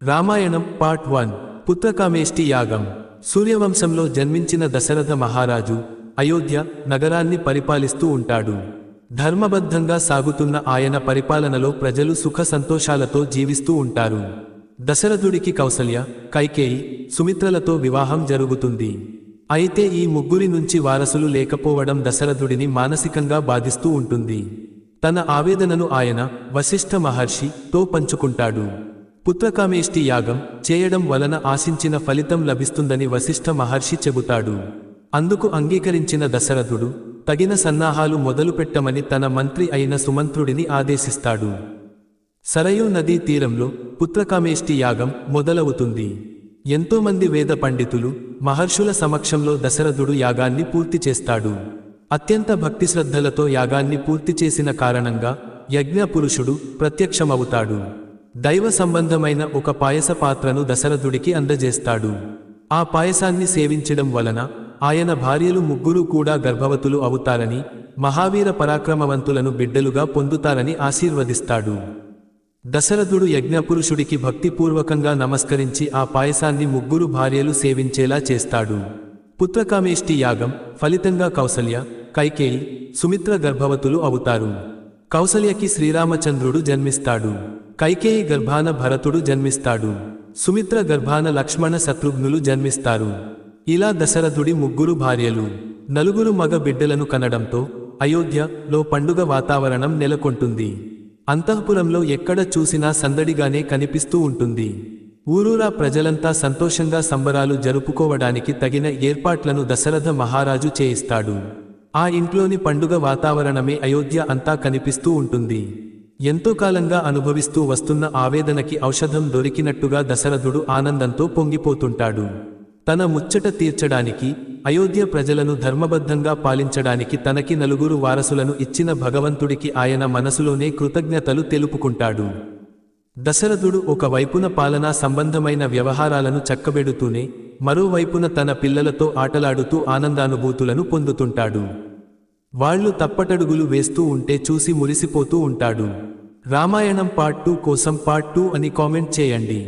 Ramayanam part 1 Putrakameshti యాగం. సూర్యవంశంలో జన్మించిన దశరథ మహారాజు అయోధ్య నగరాన్ని పరిపాలిస్తూ ఉంటాడు. ధర్మబద్ధంగా సాగుతున్న ఆయన పరిపాలనలో ప్రజలు సుఖ సంతోషాలతో జీవిస్తూ ఉంటారు. దశరథుడికి కౌసల్య, కైకేయి, సుమిత్రలతో వివాహం జరుగుతుంది. అయితే ఈ ముగ్గురి నుంచి వారసులు లేకపోవడం దశరథుడిని మానసికంగా బాధిస్తూ ఉంటుంది. తన ఆవేదనను ఆయన వశిష్ఠ మహర్షితో పంచుకుంటాడు. పుత్రకామేష్టి యాగం చేయడం వలన ఆశించిన ఫలితం లభిస్తుందని వశిష్ఠ మహర్షి చెబుతాడు. అందుకు అంగీకరించిన దశరథుడు తగిన సన్నాహాలు మొదలుపెట్టమని తన మంత్రి అయిన సుమంత్రుడిని ఆదేశిస్తాడు. సరయూ నదీ తీరంలో పుత్రకామేష్టి యాగం మొదలవుతుంది. ఎంతోమంది వేద పండితులు, మహర్షుల సమక్షంలో దశరథుడు యాగాన్ని పూర్తి చేస్తాడు. అత్యంత భక్తిశ్రద్ధలతో యాగాన్ని పూర్తి చేసిన కారణంగా యజ్ఞపురుషుడు ప్రత్యక్షమవుతాడు. దైవ సంబంధమైన ఒక పాయస పాత్రను దశరథుడికి అందజేస్తాడు. ఆ పాయసాన్ని సేవించడం వలన ఆయన భార్యలు ముగ్గురు కూడా గర్భవతులు అవుతారని, మహావీర పరాక్రమవంతులను బిడ్డలుగా పొందుతారని ఆశీర్వదిస్తాడు. దశరథుడు యజ్ఞపురుషుడికి భక్తిపూర్వకంగా నమస్కరించి ఆ పాయసాన్ని ముగ్గురు భార్యలు సేవించేలా చేస్తాడు. పుత్రకామేష్టి యాగం ఫలితంగా కౌసల్య, కైకేయి, సుమిత్ర గర్భవతులు అవుతారు. కౌసల్యకి శ్రీరామచంద్రుడు జన్మిస్తాడు. కైకేయి గర్భాన భరతుడు జన్మిస్తాడు. సుమిత్ర గర్భాన లక్ష్మణ శత్రుఘ్నులు జన్మిస్తారు. ఇలా దశరథుడి ముగ్గురు భార్యలు, నలుగురు మగ బిడ్డలను కనడంతో అయోధ్యలో పండుగ వాతావరణం నెలకొంటుంది. అంతఃపురంలో ఎక్కడ చూసినా సందడిగానే కనిపిస్తూ ఉంటుంది. ఊరూరా ప్రజలంతా సంతోషంగా సంబరాలు జరుపుకోవడానికి తగిన ఏర్పాట్లను దశరథ మహారాజు చేయిస్తాడు. ఆ ఇంట్లోని పండుగ వాతావరణమే అయోధ్య అంతా కనిపిస్తూ ఉంటుంది. ఎంతో కాలంగా అనుభవిస్తూ వస్తున్న ఆవేదనకి ఔషధం దొరికినట్టుగా దశరథుడు ఆనందంతో పొంగిపోతుంటాడు. తన ముచ్చట తీర్చడానికి, అయోధ్య ప్రజలను ధర్మబద్ధంగా పాలించడానికి తనకి నలుగురు వారసులను ఇచ్చిన భగవంతుడికి ఆయన మనసులోనే కృతజ్ఞతలు తెలుపుకుంటాడు. దశరథుడు ఒకవైపున పాలనా సంబంధమైన వ్యవహారాలను చక్కబెడుతూనే, మరోవైపున తన పిల్లలతో ఆటలాడుతూ ఆనందానుభూతులను పొందుతుంటాడు. వాళ్లు తప్పటడుగులు వేస్తూ ఉంటే చూసి మురిసిపోతూ ఉంటాడు. రామాయణం పార్ట్ 2 కోసం పార్ట్ 2 అని కామెంట్ చేయండి.